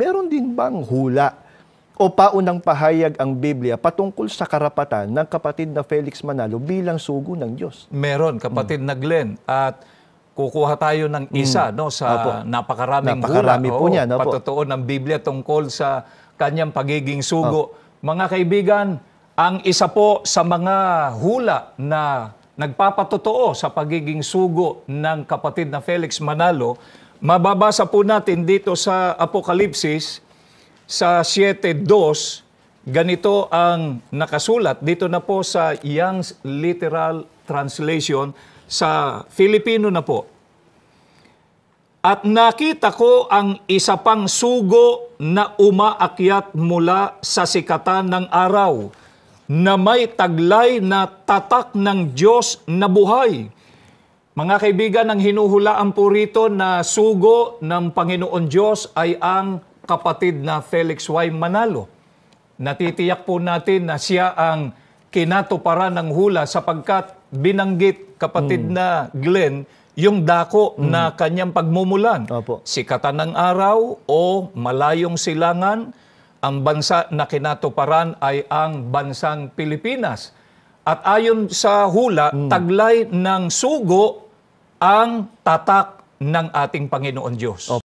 meron din bang hula o paunang pahayag ang Biblia patungkol sa karapatan ng kapatid na Felix Manalo bilang sugo ng Diyos? Meron, kapatid na Glenn. At kukuha tayo ng isa no, sa napakaraming Napakarami hula. po niyan, opo. Patotoo ng Biblia tungkol sa kanyang pagiging sugo. Mga kaibigan, ang isa po sa mga hula na nagpapatotoo sa pagiging sugo ng kapatid na Felix Manalo, mababasa po natin dito sa Apokalipsis sa 7:2, ganito ang nakasulat. Dito na po sa Young's Literal Translation, sa Filipino na po. At nakita ko ang isa pang sugo na umaakyat mula sa sikatan ng araw, na may taglay na tatak ng Diyos na buhay. Mga kaibigan, ang hinuhulaan po rito na sugo ng Panginoon Diyos ay ang kapatid na Felix Y. Manalo. Natitiyak po natin na siya ang kinatuparan ng hula sapagkat binanggit, kapatid na Glenn, yung dako na kanyang pagmumulan. Opo. Sikatan ng araw o malayong silangan, ang bansa na kinatuparan ay ang bansang Pilipinas. At ayon sa hula, taglay ng sugo ang tatak ng ating Panginoon Diyos.